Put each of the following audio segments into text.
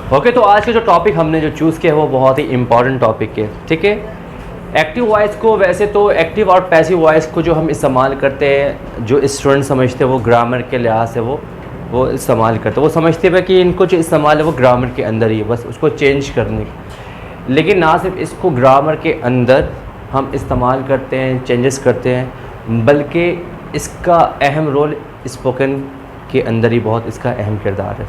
Okay, तो आज का जो टॉपिक हमने जो चूज़ किया है वो बहुत ही इंपॉर्टेंट टॉपिक है, ठीक है। एक्टिव वॉइस को, वैसे तो एक्टिव और पैसिव वॉइस को जो हम इस्तेमाल करते हैं, जो स्टूडेंट समझते हैं वो ग्रामर के लिहाज से वो इस्तेमाल करते हैं, वो समझते हैं कि इनको जो इस्तेमाल है वो ग्रामर के अंदर ही है, बस उसको चेंज करने। लेकिन ना सिर्फ इसको ग्रामर के अंदर हम इस्तेमाल करते हैं, चेंजेस करते हैं, बल्कि इसका अहम रोल स्पोकन के अंदर ही बहुत इसका अहम किरदार है।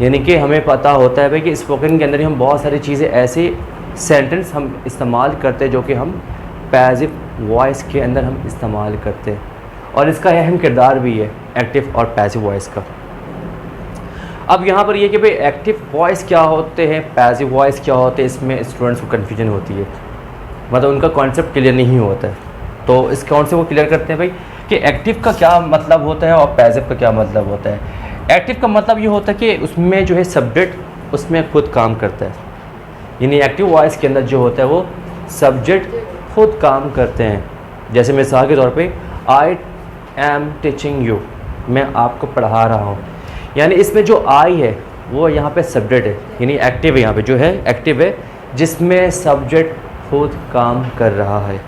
यानी कि हमें पता होता है भाई कि स्पोकन के अंदर ही हम बहुत सारी चीज़ें, ऐसे सेंटेंस हम इस्तेमाल करते हैं जो कि हम पैसिव वॉइस के अंदर हम इस्तेमाल करते हैं, और इसका अहम किरदार भी है एक्टिव और पैसिव वॉइस का। अब यहाँ पर ये कि भाई एक्टिव वॉइस क्या होते हैं, पैसिव वॉइस क्या होते हैं, इसमें स्टूडेंट्स को कन्फ्यूजन होती है, मतलब उनका कॉन्सेप्ट क्लियर नहीं होता है। तो इस कॉन्सेप्ट को क्लियर करते हैं भाई कि एक्टिव का क्या मतलब होता है और पैसिव का क्या मतलब होता है। एक्टिव का मतलब ये होता है कि उसमें जो है सब्जेक्ट उसमें खुद काम करता है, यानी एक्टिव वॉइस के अंदर जो होता है वो सब्जेक्ट खुद काम करते हैं। जैसे मिसाल के तौर पे आई एम टीचिंग यू, मैं आपको पढ़ा रहा हूँ, यानी इसमें जो आई है वो यहाँ पे सब्जेक्ट है, यानी एक्टिव है, यहाँ पे जो है एक्टिव है जिसमें सब्जेक्ट खुद काम कर रहा है।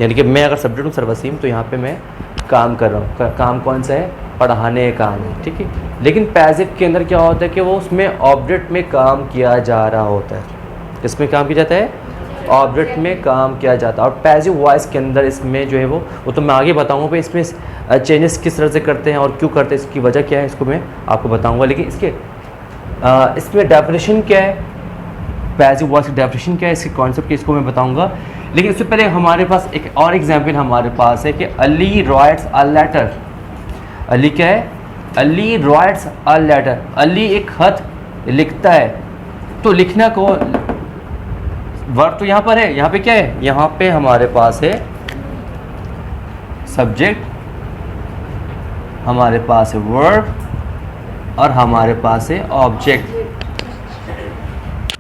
यानी कि मैं अगर सब्जेक्ट हूँ सरवसीम, तो यहाँ पे मैं काम कर रहा हूँ, काम कौन सा है, पढ़ाने का काम है, ठीक है। लेकिन पैसिव के अंदर क्या होता है कि वो उसमें ऑब्जेक्ट में काम किया जा रहा होता है। किसमें काम किया जाता है, ऑब्जेक्ट में काम किया जाता है। और पैसिव वॉइस के अंदर इसमें जो है वो तो मैं आगे बताऊँगा भाई इसमें चेंजेस किस तरह से करते हैं और क्यों करते हैं, इसकी वजह क्या है, इसको मैं आपको बताऊँगा। लेकिन इसमें डेफिनेशन क्या है, पैसिव वॉइस की डेफिनेशन क्या है, इसके कॉन्सेप्ट की, इसको मैं बताऊँगा। लेकिन उससे पहले हमारे पास एक और एग्जाम्पल हमारे पास है कि Ali writes a letter. Ali क्या है, Ali writes a letter, Ali एक खत लिखता है। तो लिखना को वर्ब तो यहाँ पर है, यहाँ पे क्या है, यहाँ पे हमारे पास है सब्जेक्ट, हमारे पास है वर्ब और हमारे पास है ऑब्जेक्ट।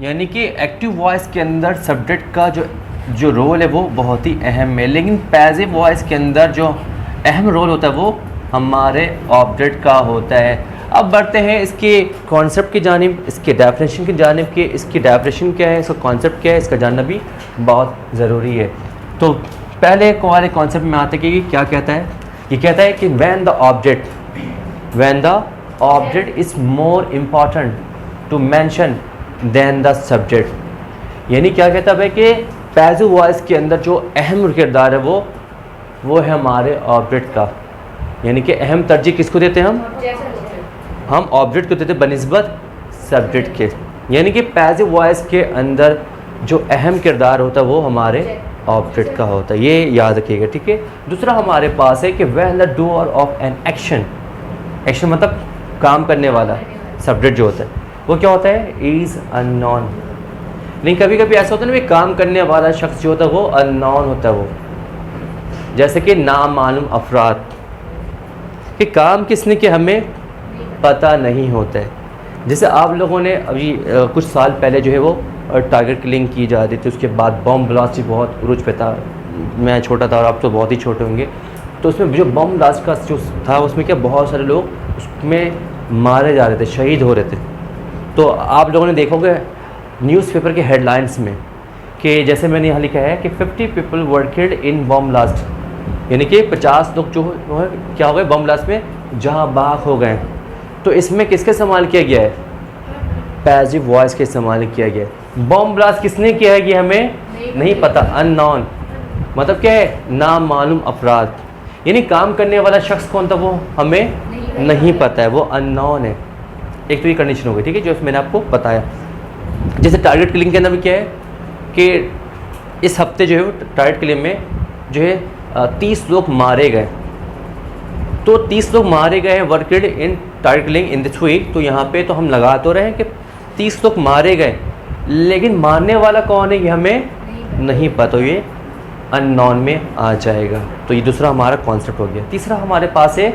यानी कि एक्टिव वॉइस के अंदर सब्जेक्ट का जो रोल है वो बहुत ही अहम है, लेकिन पैसिव वॉइस के अंदर जो अहम रोल होता है वो हमारे ऑब्जेक्ट का होता है। अब बढ़ते हैं इसके कॉन्सेप्ट की जानिब, इसके डेफिनेशन की जानिब कि इसकी डेफिनेशन क्या है, इसका कॉन्सेप्ट क्या है, इसका जानना भी बहुत ज़रूरी है। तो पहले हमारे कॉन्सेप्ट में आते कि ये क्या कहता है, ये कहता है कि when the object is more important to mention than the subject. यानी क्या कहता है कि पैसिव वॉइस के अंदर जो अहम किरदार है वो है हमारे ऑब्जेक्ट का। यानी कि अहम तरजीह किसको देते हैं, हम ऑब्जेक्ट को देते हैं बनिस्बत सब्जेक्ट के। यानी कि पैसिव वॉइस के अंदर जो अहम किरदार होता है वो हमारे ऑब्जेक्ट का होता है, ये याद रखिएगा, ठीक है। दूसरा हमारे पास है कि when the doer of an action, action मतलब काम करने वाला सब्जेक्ट जो होता है वो क्या होता है, इज़ अननोन। नहीं, कभी कभी ऐसा होता है ना, काम करने वाला शख्स जो होता है वो अननोन होता है, वो जैसे कि नामालूम अफराद, कि काम किसने किया हमें पता नहीं होता है। जैसे आप लोगों ने अभी कुछ साल पहले जो है वो टारगेट किलिंग की जा रही थी, उसके बाद बम ब्लास्ट ही बहुत उरूज पे था। मैं छोटा था और आप तो बहुत ही छोटे होंगे, तो उसमें जो बम ब्लास्ट का जो था उसमें क्या बहुत सारे लोग उसमें मारे जा रहे थे, शहीद हो रहे थे। तो आप लोगों ने देखोगे न्यूज़पेपर के हेडलाइंस में कि जैसे मैंने यहाँ लिखा है कि 50 people were killed in bomb blast, यानी कि 50 लोग जो है क्या हो गए बम ब्लास्ट में जहाँ बाग हो गए। तो इसमें किसका इस्तेमाल किया गया है, पैसिव वॉइस का इस्तेमाल किया गया है। बम ब्लास्ट किसने किया है ये हमें नहीं पता, अननोन मतलब क्या है, नामालूम अफराद। यानी काम करने वाला शख्स कौन था वो हमें नहीं पता है, वो अननोन है। एक तो ये कंडीशन हो गई, ठीक है, जो मैंने आपको बताया। जैसे टारगेट किलिंग के अंदर भी क्या है कि इस हफ्ते जो है वो टारगेट किलिंग में जो है 30 लोग मारे गए। तो 30 लोग मारे गए हैं worked in target killing in this week. तो यहाँ पे तो हम लगा तो रहे हैं कि 30 लोग मारे गए, लेकिन मारने वाला कौन है ये हमें नहीं पता, ये अननोन में आ जाएगा। तो ये दूसरा हमारा कॉन्सेप्ट हो गया। तीसरा हमारे पास है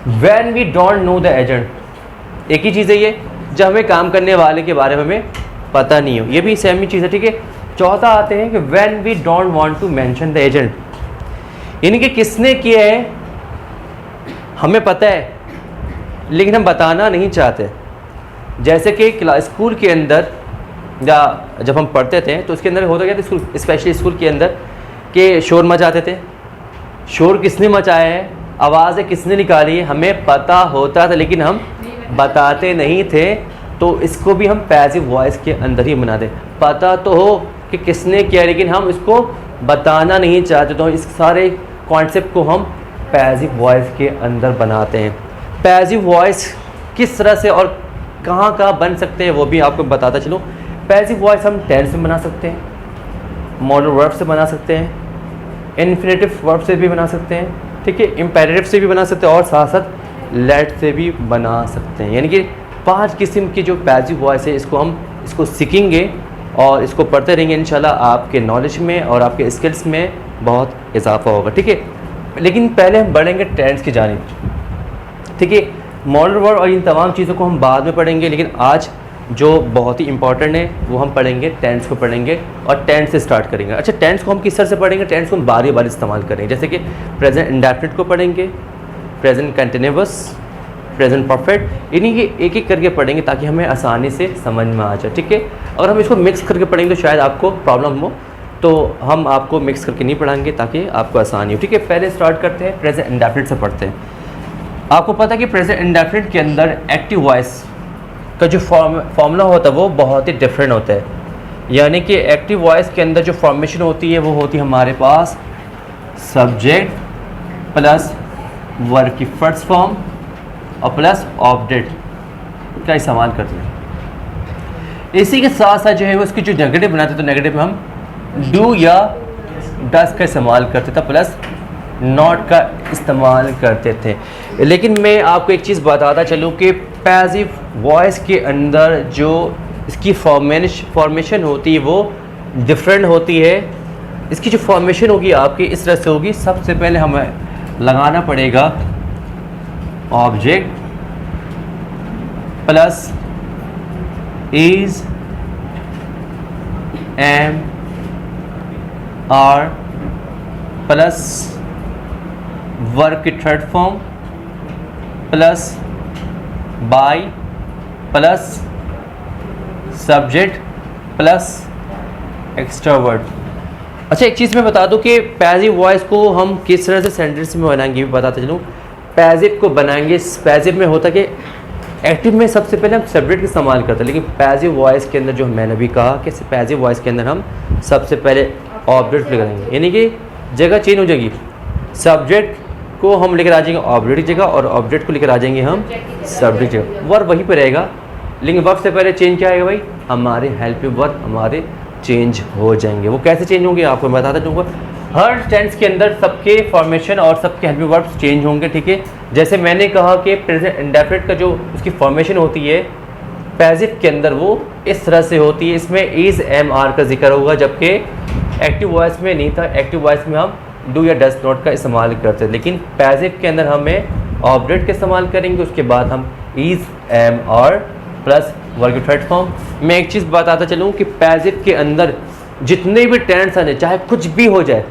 when we don't know the agent. एक ही चीज़ है ये, जब हमें काम करने वाले के बारे में हमें पता नहीं हो, ये भी सेम ही चीज़ है, ठीक है। चौथा आते हैं कि when we don't want to mention the agent, यानी कि किसने किया है हमें पता है लेकिन हम बताना नहीं चाहते। जैसे कि स्कूल के अंदर या जब हम पढ़ते थे तो उसके अंदर होता क्या था, स्कूल स्पेशली स्कूल के अंदर के शोर मचाते थे। शोर किसने मचाया है, आवाज़ें किसने निकाली है, हमें पता होता था लेकिन हम बताते नहीं थे। तो इसको भी हम पैसिव वॉइस के अंदर ही बना दें। पता तो हो कि किसने किया लेकिन हम इसको बताना नहीं चाहते, तो इस सारे कॉन्सेप्ट को हम पैसिव वॉइस के अंदर बनाते हैं। पैसिव वॉइस किस तरह से और कहाँ कहाँ बन सकते हैं वो भी आपको बताता चलूँ। पैसिव वॉइस हम टेंस में बना सकते हैं, मॉडल वर्ब से बना सकते हैं, इन्फिनेटिव वर्ब से भी बना सकते हैं, ठीक है, इम्पेरेटिव से भी बना सकते हैं और साथ साथ लेट से भी बना सकते हैं। यानी कि 5 किस्म की जो पैसिव वॉइस है इसको सीखेंगे और इसको पढ़ते रहेंगे। इंशाल्लाह आपके नॉलेज में और आपके स्किल्स में बहुत इजाफा होगा, ठीक है। लेकिन पहले हम बढ़ेंगे टेंस की जानिब, ठीक है। मॉडल वर्ब और इन तमाम चीज़ों को हम बाद में पढ़ेंगे, लेकिन आज जो बहुत ही इंपॉर्टेंट है वो हम पढ़ेंगे, टेंस को पढ़ेंगे और टेंस से स्टार्ट करेंगे। अच्छा, टेंस को हम किस तरह से पढ़ेंगे, टेंस को हम बारी बारी इस्तेमाल करेंगे। जैसे कि प्रेजेंट इंडेफिनिट को पढ़ेंगे, प्रेजेंट कंटिन्यूअस, प्रेजेंट परफेक्ट, इन्हीं के एक एक करके पढ़ेंगे ताकि हमें आसानी से समझ में आ जाए, ठीक है। अगर हम इसको मिक्स करके पढ़ेंगे तो शायद आपको प्रॉब्लम हो, तो हम आपको मिक्स करके नहीं पढ़ाएंगे ताकि आपको आसानी हो, ठीक है। पहले स्टार्ट करते हैं, प्रेजेंट इंडेफिनिट से पढ़ते हैं। आपको पता है कि प्रेजेंट इंडेफिनिट के अंदर एक्टिव वॉइस का जो फॉर्मूला होता है वो बहुत ही डिफरेंट होता है। यानी कि एक्टिव वॉइस के अंदर जो फॉर्मेशन होती है वो होती है हमारे पास सब्जेक्ट प्लस वर्ब की फर्स्ट फॉर्म और प्लस ऑब्जेक्ट का इस्तेमाल करते हैं। इसी के साथ साथ जो है वो उसकी जो नेगेटिव बनाते हैं तो नेगेटिव में हम डू या डस का इस्तेमाल करते थे प्लस नॉट का इस्तेमाल करते थे। लेकिन मैं आपको एक चीज़ बताता चलूँ कि पैसिव वॉइस के अंदर जो इसकी फॉर्मेशन होती है वो डिफरेंट होती है। इसकी जो फॉर्मेशन होगी आपकी इस तरह से होगी। सबसे पहले हमें लगाना पड़ेगा object plus is, am, are plus verb की third form plus by plus subject plus extra word. अच्छा, एक चीज़ मैं बता दूं कि पैसिव वॉइस को हम किस तरह से सेंटेंस में बनाएंगे भी बताते चलूँ। पैसिव को बनाएंगे, पैसिव में होता कि एक्टिव में सबसे पहले हम सब्जेक्ट का इस्तेमाल करते हैं, लेकिन पैसिव वॉइस के अंदर जो मैंने भी कहा कि पैसिव वॉइस के अंदर हम सबसे पहले ऑब्जेक्ट लगाएंगे, यानी कि जगह चेंज हो जाएगी। सब्जेक्ट को हम लेकर आ जाएंगे ऑब्जेक्ट की जगह और ऑब्जेक्ट को लेकर आ जाएंगे हम सब्जेक्ट जगह। वर्ब वहीं पर रहेगा, लेकिन वर्ब से पहले चेंज क्या आएगा भाई, हमारे हेल्पिंग वर्ब हमारे चेंज हो जाएंगे। वो कैसे चेंज होंगे आपको मैं बताता चलूँगा। हर टेंस के अंदर सबके फॉर्मेशन और सबके हेल्पिंग वर्ब्स चेंज होंगे, ठीक है। जैसे मैंने कहा कि प्रेजेंट इंडेफिनिट का जो उसकी फॉर्मेशन होती है पैसिव के अंदर वो इस तरह से होती है। इसमें इज, एम, आर का जिक्र होगा, जबकि एक्टिव वॉइस में नहीं था। एक्टिव वॉइस में हम डू या डस नॉट का इस्तेमाल करते हैं, लेकिन पैसिव के अंदर हमें ऑब्जेक्ट का इस्तेमाल करेंगे, उसके बाद हम is, am, are plus verb की थर्ड फॉर्म। मैं एक चीज़ बताता चलूँ कि पैसिव के अंदर जितने भी टेंस आने, चाहे कुछ भी हो जाए,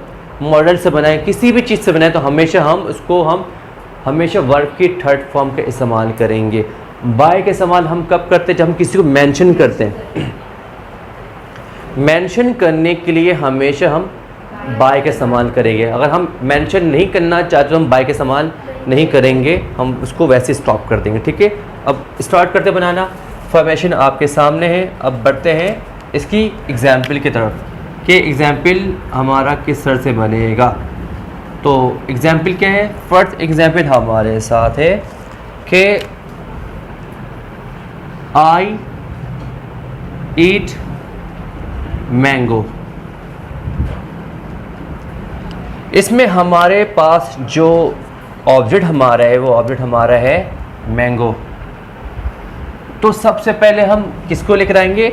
मॉडल से बनाए, किसी भी चीज़ से बनाए, तो हम हमेशा वर्ब की थर्ड फॉर्म का इस्तेमाल करेंगे। बाय का इस्तेमाल हम कब करते हैं, जब हम किसी को मेंशन करते हैं। मेंशन करने के लिए हमेशा हम बाय का इस्तेमाल करेंगे। अगर हम मेंशन नहीं करना चाहते तो हम बाय का इस्तेमाल नहीं करेंगे, हम उसको वैसे स्टॉप कर देंगे, ठीक है। अब स्टार्ट करते बनाना। फॉर्मेशन आपके सामने है। अब बढ़ते हैं इसकी एग्जाम्पल की तरफ कि एग्जाम्पल हमारा किस तरह से बनेगा। तो एग्जाम्पल क्या है, फर्स्ट एग्जाम्पल हमारे साथ है कि आई ईट मैंगो। इसमें हमारे पास जो ऑब्जेक्ट हमारा है वो ऑब्जेक्ट हमारा है मैंगो। तो सबसे पहले हम किसको लेकर आएंगे,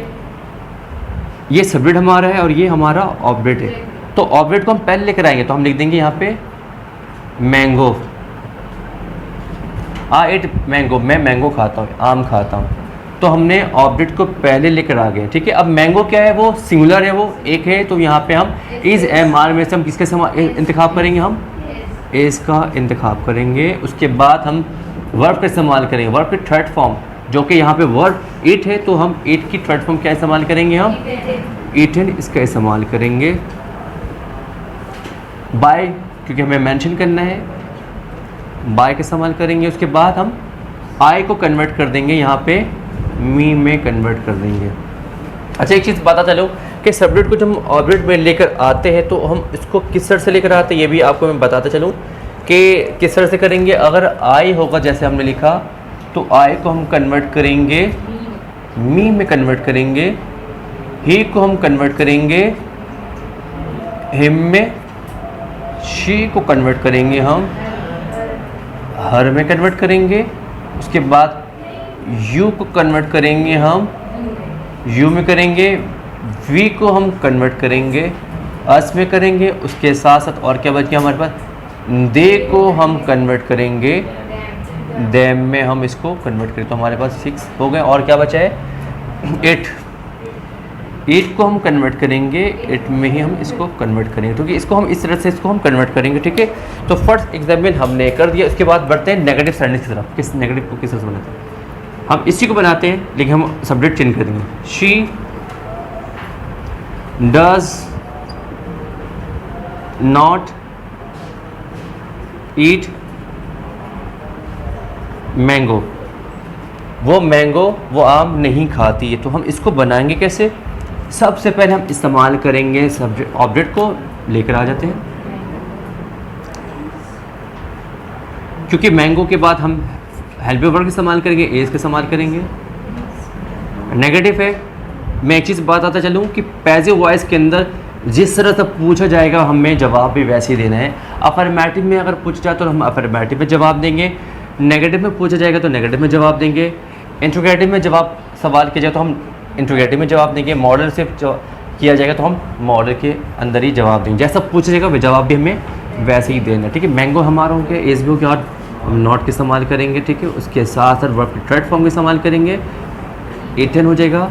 ये सब्जेक्ट हमारा है और ये हमारा ऑब्जेक्ट है। तो ऑब्जेक्ट को हम पहले लेकर आएंगे, तो हम लिख देंगे यहाँ पे मैंगो। आई ईट मैंगो, मैं मैंगो खाता हूँ, आम खाता हूँ। तो हमने ऑब्जेक्ट को पहले लेकर आ गए, ठीक है। अब मैंगो क्या है, वो सिंगुलर है, वो एक है। तो यहाँ पे हम इज, एम, आर में से हम किसका इंतखाब करेंगे, हम इज का इंतखाब करेंगे। उसके बाद हम वर्ब का इस्तेमाल करेंगे, वर्ब की थर्ड फॉर्म जो कि यहाँ पे वर्ब इट है, तो हम इट की थर्ड फॉर्म क्या इस्तेमाल करेंगे, हम ईटन इसका इस्तेमाल करेंगे। बाय क्योंकि हमें मेंशन करना है, बाय का इस्तेमाल करेंगे। उसके बाद हम आई को कन्वर्ट कर देंगे, यहाँ पे मी में कन्वर्ट कर देंगे। अच्छा एक चीज़ पता चलो कि सब्जेक्ट को जब हम ऑब्जेक्ट में लेकर आते हैं तो हम इसको किस तरह से लेकर आते हैं, ये भी आपको मैं बताता चलूँ कि किस तरह से करेंगे। अगर आई होगा जैसे हमने लिखा तो आई को हम कन्वर्ट करेंगे मी में कन्वर्ट करेंगे, ही को हम कन्वर्ट करेंगे हिम में, शी को कन्वर्ट करेंगे हम हर में कन्वर्ट करेंगे। उसके बाद यू को कन्वर्ट करेंगे हम यू में करेंगे, वी को हम कन्वर्ट करेंगे अस में करेंगे। उसके साथ साथ और क्या बच गया हमारे पास, दे को हम कन्वर्ट करेंगे देम में हम इसको कन्वर्ट करें, तो हमारे पास 6 हो गए। और क्या बचा है, 8 को हम कन्वर्ट करेंगे, 8 में ही हम इसको कन्वर्ट करेंगे, क्योंकि इसको हम इस तरह से इसको हम कन्वर्ट करेंगे, ठीक है। तो फर्स्ट एग्जाम्पल हमने कर दिया। उसके बाद बढ़ते हैं नेगेटिव सेंटेंस की तरफ। किस नेगेटिव को किस तरह से बनाते हैं, हम इसी को बनाते हैं लेकिन हम सब्जेक्ट चेंज कर देंगे। She does not eat mango, वो मैंगो वो आम नहीं खाती है। तो हम इसको बनाएंगे कैसे, सबसे पहले हम इस्तेमाल करेंगे सब्जेक्ट ऑब्जेक्ट को लेकर आ जाते हैं, क्योंकि मैंगो के बाद हम हेल्प वर्ब इस्तेमाल करेंगे, एज का इस्तेमाल करेंगे। नेगेटिव है, मैं एक चीज़ बताता चलूँ कि पैसिव वॉइस के अंदर जिस तरह से पूछा जाएगा हमें जवाब भी वैसे ही देना है। अफर्मेटिव में अगर पूछा जाए तो हम अफर्मेटिव में जवाब देंगे, नेगेटिव में पूछा जाएगा तो नेगेटिव में जवाब देंगे, इंट्रोगेटिव में जवाब सवाल किया जाए तो हम इंट्रोगेटिव में जवाब देंगे, मॉडल से किया जाएगा तो हम मॉडल के अंदर ही जवाब देंगे। जैसा पूछा जाएगा जवाब भी हमें वैसे ही देना है, ठीक है। मैंगो हमारा हो गया, एज भी हो गया, और हम नॉट का इस्तेमाल करेंगे, ठीक है। उसके साथ साथ वर्ब की थर्ड फॉर्म का इस्तेमाल करेंगे, एटन हो जाएगा,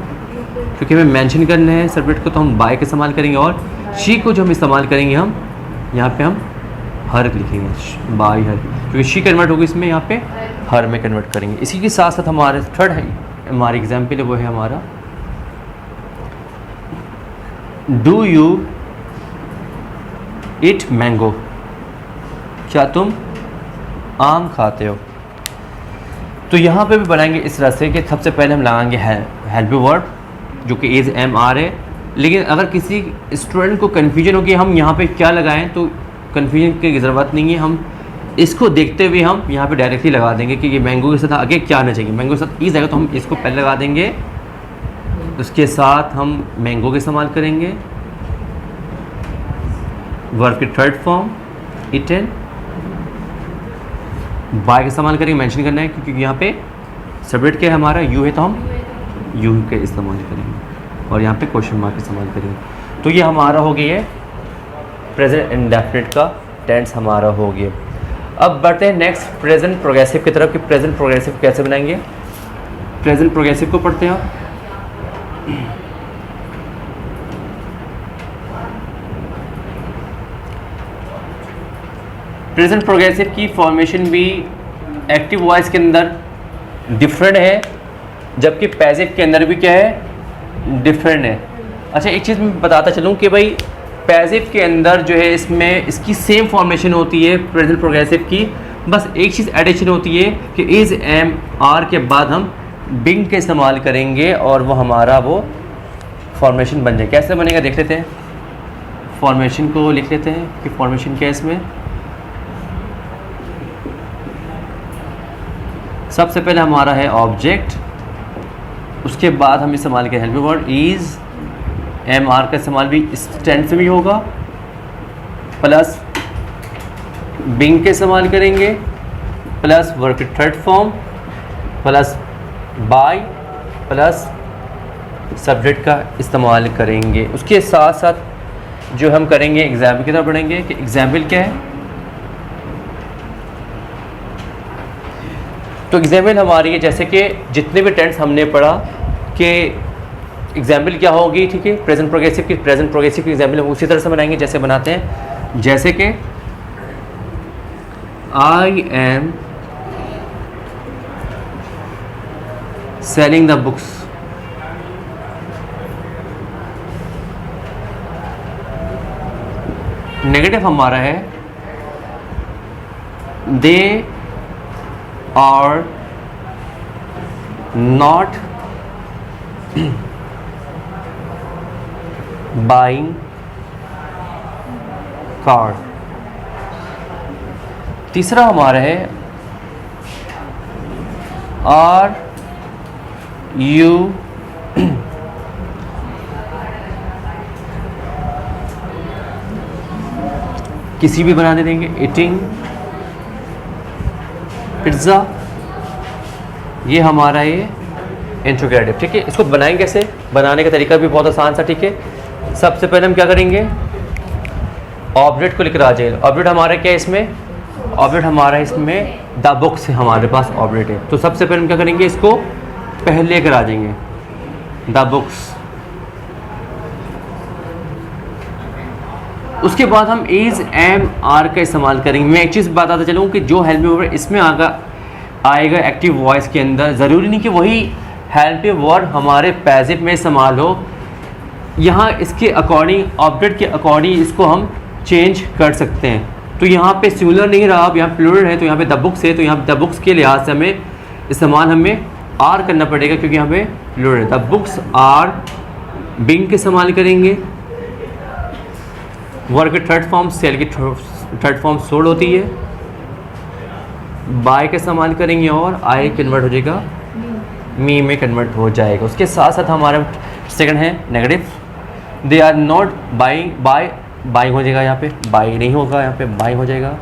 क्योंकि हमें मेंशन करना है सब्जेक्ट को तो हम बाय का इस्तेमाल करेंगे। और शी को जो हम इस्तेमाल करेंगे, हम यहाँ पे हम हर लिखेंगे, बाय हर, क्योंकि शी कन्वर्ट होगी इसमें, यहाँ पे हर में कन्वर्ट करेंगे। इसी के साथ साथ हमारे थर्ड है हमारी एग्जाम्पल है, वो है हमारा डू यू ईट मैंगो, क्या तुम आम खाते हो। तो यहाँ पे भी बनाएंगे इस तरह से कि सबसे पहले हम लगाएंगे हेल्प वर्ब जो कि एज एम आर है। लेकिन अगर किसी स्टूडेंट को कन्फ्यूजन हो कि हम यहाँ पे क्या लगाएं, तो कन्फ्यूजन की ज़रूरत नहीं है, हम इसको देखते हुए हम यहाँ पे डायरेक्टली लगा देंगे कि ये मैंगो के साथ आगे क्या आना चाहिए। मैंगो के साथ ईज आएगा तो हम इसको पहले लगा देंगे, उसके साथ हम मैंगो का इस्तेमाल करेंगे, वर्ब की थर्ड फॉर्म इटन, बाय का इस्तेमाल करेंगे, मेंशन करना है क्योंकि यहाँ पे सब्जेक्ट क्या है हमारा, यू है तो हम यू के इस्तेमाल करेंगे, और यहाँ पे क्वेश्चन मार्क इस्तेमाल करेंगे। तो ये हमारा हो गया है प्रेजेंट इंडेफिनिट का टेंस हमारा हो गया। अब बढ़ते हैं नेक्स्ट प्रेजेंट प्रोग्रेसिव की तरफ कि प्रेजेंट प्रोग्रेसिव कैसे बनाएंगे। प्रेजेंट प्रोग्रेसिव को पढ़ते हैं आप। प्रेजेंट प्रोग्रेसिव की फॉर्मेशन भी एक्टिव वॉइस के अंदर डिफरेंट है, जबकि पैसिव के अंदर भी क्या है, डिफरेंट है। अच्छा एक चीज़ मैं बताता चलूँ कि भाई पैसिव के अंदर जो है इसमें इसकी सेम फॉर्मेशन होती है प्रेजेंट प्रोग्रेसिव की, बस एक चीज़ एडिशन होती है कि इज एम आर के बाद हम बिंग का इस्तेमाल करेंगे और वो हमारा वो फॉर्मेशन बन जाए। कैसे बनेगा देख लेते हैं, फॉर्मेशन को लिख लेते हैं कि फॉर्मेशन क्या है इसमें। सबसे पहले हमारा है ऑब्जेक्ट, उसके बाद हम इस्तेमाल करें helping word is, am are का इस्तेमाल भी इस टेंस में भी होगा, प्लस बिंग के इस्तेमाल करेंगे, प्लस वर्ब की third form, plus by, plus subject का इस्तेमाल करेंगे। उसके साथ साथ जो हम करेंगे एग्जाम्पल की तरफ बढ़ेंगे कि एग्जाम्पल क्या है। तो एग्जाम्पल हमारी है जैसे कि जितने भी टेंस हमने पढ़ा कि एग्जाम्पल क्या होगी, ठीक है। प्रेजेंट प्रोग्रेसिव की एग्जाम्पल हम उसी तरह से बनाएंगे जैसे बनाते हैं, जैसे कि I am selling the books. Negative हमारा है they are not buying car. तीसरा हमारा है आर यू किसी भी बना दे देंगे, ईटिंग पिज्ज़ा। ये हमारा ये इंट्रोगेटिव, ठीक है। इसको बनाएंगे कैसे, बनाने का तरीका भी बहुत आसान सा, ठीक है। सबसे पहले हम क्या करेंगे, ऑब्जेक्ट को लेकर आ जाइए। ऑब्जेक्ट हमारा क्या है इसमें, ऑब्जेक्ट हमारा इसमें द बुक्स है, हमारे पास ऑब्जेक्ट है। तो सबसे पहले हम क्या करेंगे, इसको पहले लेकर आ जाएंगे द बुक्स। उसके बाद हम इज एम आर का इस्तेमाल करेंगे। मैं एक चीज़ बताता चलूँ कि जो हेल्प मी वर्ब इसमें आएगा एक्टिव वॉइस के अंदर, ज़रूरी नहीं कि वही हेल्प मी वर्ब हमारे पैसिव में इस्तेमाल हो। यहाँ इसके अकॉर्डिंग, ऑब्जेक्ट के अकॉर्डिंग इसको हम चेंज कर सकते हैं। तो यहाँ पे सिंगुलर नहीं रहा, अब यहाँ प्लूरल है, तो यहाँ पे द बुक्स है, तो यहाँ द बुक्स के लिहाज से हमें इस्तेमाल हमें आर करना पड़ेगा, क्योंकि यहाँ पे प्लूरल है। द बुक्स आर बिंग के इस्तेमाल करेंगे। वर्ब की थर्ड फॉर्म सेल की थर्ड फॉर्म सोल्ड होती है। बाय का इस्तेमाल करेंगे और आई कन्वर्ट हो जाएगा मी में कन्वर्ट हो जाएगा। उसके साथ साथ हमारा सेकंड है negative, they are not buying, buying हो जाएगा, यहाँ पे बाई नहीं होगा, यहाँ पे बाइंग हो जाएगा।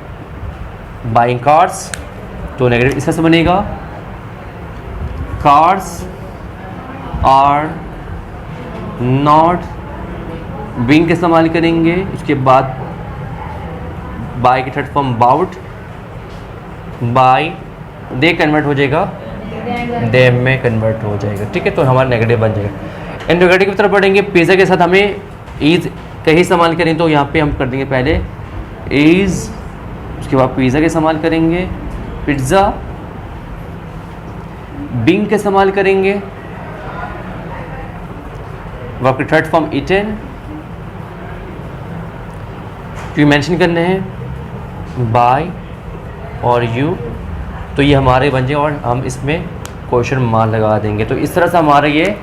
बाइंग कार्स, तो नेगेटिव इस तरह से बनेगा, कार्स आर नॉट बिंग का इस्तेमाल करेंगे। उसके बाद बाय की third form bought, buy they convert हो जाएगा दे में कन्वर्ट हो जाएगा, ठीक है। तो हमारा नेगेटिव बन जाएगा। इंट्रोगेटिव की तरफ बढ़ेंगे, पिज़्ज़ा के साथ हमें इज का ही इस्तेमाल करें, तो यहाँ पे हम कर देंगे पहले इज, उसके बाद पिज़्ज़ा का इस्तेमाल करेंगे, पिज़्ज़ा। बिंग का इस्तेमाल करेंगे, वर्ब की थर्ड फॉर्म ईटन, क्योंकि मेंशन करने हैं बाय और यू, तो ये हमारे बन जाए और हम इसमें क्वेश्चन मार्क लगा देंगे। तो इस तरह से हमारा ये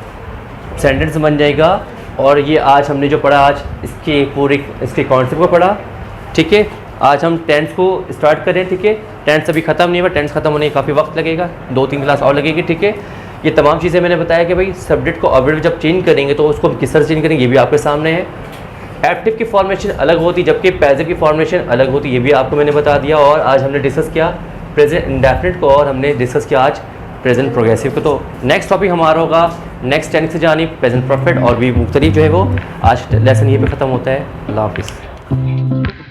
सेंटेंस बन जाएगा। और ये आज हमने जो पढ़ा, आज इसके पूरे इसके कॉन्सेप्ट को पढ़ा, ठीक है। आज हम टेंस को स्टार्ट करें, ठीक है। टेंस अभी ख़त्म नहीं हुआ, टेंस ख़त्म होने में काफ़ी वक्त लगेगा, 2-3 क्लास और लगेगी, ठीक है। ये तमाम चीज़ें मैंने बताया कि भाई सब्जेक्ट को ऑब्जेक्ट जब चेंज करेंगे तो उसको किस तरह चेंज करेंगे, ये भी आपके सामने है। एक्टिव की फॉर्मेशन अलग होती, जबकि पैसिव की फॉर्मेशन अलग होती, ये भी आपको मैंने बता दिया। और आज हमने डिस्कस किया प्रेजेंट इंडेफिनिट को, और हमने डिस्कस किया आज प्रेजेंट प्रोग्रेसिव को। तो नेक्स्ट टॉपिक हमारा होगा नेक्स्ट टेंस से जानी प्रेजेंट परफेक्ट, और भी मुख्तलिफ जो है वो आज लेसन ये पे ख़त्म होता है। अल्लाह हाफिज़।